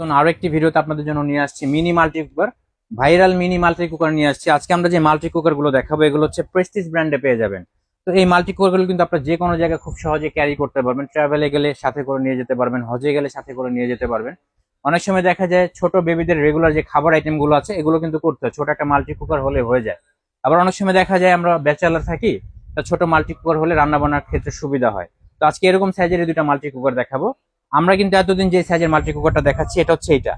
নতুন আরো একটি ভিডিওতে আপনাদের জন্য নিয়ে আসছি mini multi cooker, viral mini multi cooker নিয়ে আসছি। আজকে আমরা যে মাল্টি কুকার গুলো দেখাবো এগুলো হচ্ছে প্রেস্টিজ ব্র্যান্ডে পেয়ে যাবেন। তো এই মাল্টি কুকার গুলো কিন্তু আপনারা যে কোনো জায়গায় খুব সহজে ক্যারি করতে পারবেন, ট্রাভেলে গেলে সাথে করে নিয়ে যেতে পারবেন, হজে গেলে সাথে করে নিয়ে যেতে পারবেন। অনেক সময় দেখা যায় ছোট বেবিদের রেগুলার যে খাবার আইটেম গুলো আছে এগুলো কিন্তু করতে হয়, ছোট একটা মাল্টি কুকার হলে হয়ে যায়। আবার অনেক সময় দেখা যায় আমরা ব্যাচেলার থাকি, তা ছোট মাল্টি কুকার হলে রান্না বান্নার ক্ষেত্রে সুবিধা হয়। তো আজকে এরকম সাইজের দুইটা মাল্টি কুকার দেখাবো। আমরা কিন্তু এতদিন যে সাইজের মাল্টি কুকারটা দেখাচ্ছি এটা হচ্ছে এটা।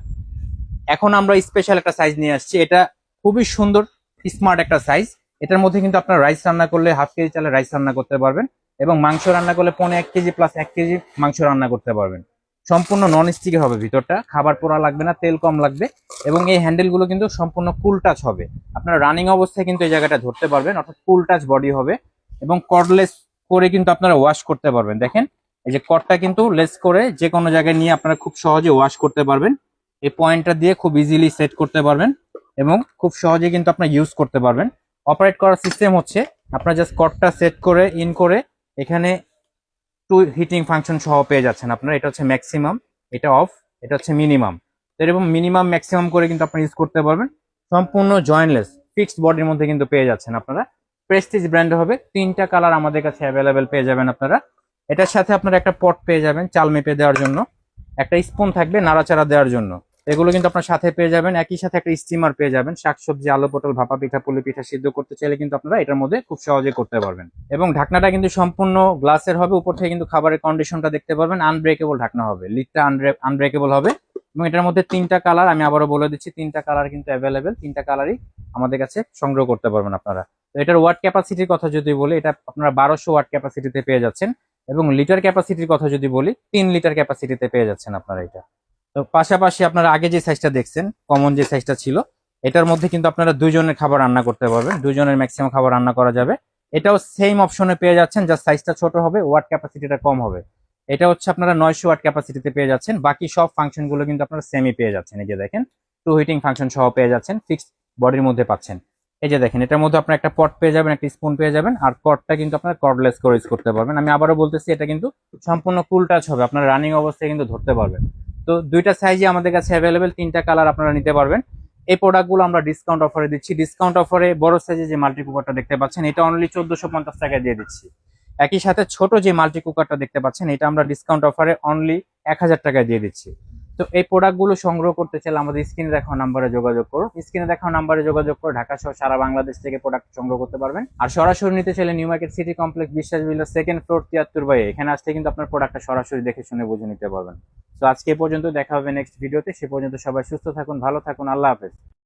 এখন আমরা স্পেশাল একটা সাইজ নিয়ে আসছি, এটা খুবই সুন্দর স্মার্ট একটা সাইজ। এটার মধ্যে কিন্তু আপনার রাইস রান্না করলে হাফ কেজি চালে রাইস রান্না করতে পারবেন, এবং মাংস রান্না করলে 1.5 কেজি প্লাস 1 কেজি মাংস রান্না করতে পারবেন। সম্পূর্ণ নন স্টিকের হবে, ভিতরটা খাবার পোড়া লাগবে না, তেল কম লাগবে, এবং এই হ্যান্ডেল গুলো কিন্তু সম্পূর্ণ কুল টাচ হবে। আপনার রানিং অবস্থায় কিন্তু এই জায়গাটা ধরতে পারবেন, অর্থাৎ কুল টাচ বডি হবে, এবং কর্ডলেস করে কিন্তু আপনারা ওয়াশ করতে পারবেন। দেখেন এই যে কর্ডটা কিন্তু লেস করে যে কোনো জায়গায় নিয়ে আপনারা খুব সহজে ওয়াশ করতে পারবেন। এই পয়েন্টটা দিয়ে খুব ইজিলি সেট করতে পারবেন এবং খুব সহজে কিন্তু আপনার ইউজ করতে পারবেন। অপারেট করার সিস্টেম হচ্ছে আপনার জাস্ট কর্ডটা সেট করে ইন করে এখানে টু হিটিং ফাংশন সহ পেয়ে যাচ্ছেন আপনারা। এটা হচ্ছে ম্যাক্সিমাম, এটা অফ, এটা হচ্ছে মিনিমাম। এরকম মিনিমাম ম্যাক্সিমাম করে কিন্তু আপনারা ইউজ করতে পারবেন। সম্পূর্ণ জয়েন্টলেস ফিক্সড বডির মধ্যে কিন্তু পেয়ে যাচ্ছেন আপনারা। প্রেস্টিজ ব্র্যান্ড হবে, 3টা কালার আমাদের কাছে অ্যাভেলেবেল পেয়ে যাবেন আপনারা। এটার সাথে আপনারা একটা পট পেয়ে যাবেন চাল মেপে দেওয়ার জন্য, একটা স্পুন থাকবে নাড়াচাড়া দেওয়ার জন্য, এগুলো কিন্তু আপনার সাথে পেয়ে যাবেন। একই সাথে একটা স্টিমার পেয়ে যাবেন, শাকসবজি আলু পটল ভাপা পিঠা পুলি পিঠা সিদ্ধ করতে চাইলে কিন্তু আপনারা এটার মধ্যে খুব সহজে করতে পারবেন। এবং ঢাকনাটা কিন্তু সম্পূর্ণ গ্লাসের হবে, উপর থেকে কিন্তু খাবারের কন্ডিশনটা দেখতে পারবেন। আনব্রেকেবল ঢাকনা হবে, লিডটা আনব্রেকেবল হবে। এবং এটার মধ্যে 3টা কালার, আমি আবারও বলে দিচ্ছি 3টা কালার কিন্তু অ্যাভেলেবেল, 3টা কালারই আমাদের কাছে সংগ্রহ করতে পারবেন আপনারা। তো এটার ওয়াট ক্যাপাসিটির কথা যদি বলি, এটা আপনারা 1200 ওয়াট ক্যাপাসিটিতে পেয়ে যাচ্ছেন, এবং লিটার ক্যাপাসিটির কথা যদি বলি 3 লিটার ক্যাপাসিটিতে পেয়ে যাচ্ছেন আপনারা এটা। তো পাশাপাশি আপনারা আগে যে সাইজটা দেখছেন, কমন যে সাইজটা ছিল, এটার মধ্যে কিন্তু আপনারা 2 জনের খাবার রান্না করতে পারবেন, 2 জনের ম্যাক্সিমাম খাবার রান্না করা যাবে। এটাও সেম অপশনে পেয়ে যাচ্ছেন, যা সাইজটা ছোট হবে, ওয়াট ক্যাপাসিটিটা কম হবে। এটা হচ্ছে আপনারা 900 ওয়াট ক্যাপাসিটিতে পেয়ে যাচ্ছেন। বাকি সব ফাংশন গুলো কিন্তু আপনারা সেমই পেয়ে যাচ্ছেন। এই যে দেখেন টু হিটিং ফাংশন সহ পেয়ে যাচ্ছেন, ফিক্সড বডির মধ্যে পাচ্ছেন। এই যে দেখেন এটার মধ্যে আপনার একটা পট পেয়ে যাবেন, একটা স্পুন পেয়ে যাবেন, আর কর্ডটা কিন্তু আপনারা কর্ডলেস করে ইউজ করতে পারবেন। আমি আবারও বলতেছি এটা কিন্তু সম্পূর্ণ কুল টাচ হবে, আপনারা রানিং অবস্থায় কিন্তু ধরতে পারবেন। তো 2টা সাইজই আমাদের কাছে অ্যাভেলেবেল, 3টা কালার আপনারা নিতে পারবেন। এই প্রোডাক্টগুলো আমরা ডিসকাউন্ট অফারে দিচ্ছি। ডিসকাউন্ট অফারে বড় সাইজে যে মাল্টি কুকারটা দেখতে পাচ্ছেন এটা অনলি 1450 টাকায় দিয়ে দিচ্ছি। একই সাথে ছোট যে মাল্টি কুকারটা দেখতে পাচ্ছেন এটা আমরা ডিসকাউন্ট অফারে অনলি 1000 টাকায় দিয়ে দিচ্ছি। তো এই প্রোডাক্টগুলো সংগ্রহ করতে চাইলে আমাদের স্ক্রিনে দেখানো নাম্বারে যোগাযোগ করুন। স্ক্রিনে দেখানো নাম্বারে যোগাযোগ করে ঢাকা সহ সারা বাংলাদেশ থেকে প্রোডাক্ট সংগ্রহ করতে পারবেন। আর সরাসরি নিতে চাইলে নিউ মার্কেট সিটি কমপ্লেক্স বিশ্বাস বিল্ডার 2nd ফ্লোর 73 বাই, এখানে আসলে কিন্তু আপনার প্রোডাক্টটা সরাসরি দেখে শুনে বুঝে নিতে পারবেন। তো আজকে এ পর্যন্ত, দেখা হবে নেক্সট ভিডিওতে। সে পর্যন্ত সবাই সুস্থ থাকুন, ভালো থাকুন, আল্লাহ হাফেজ।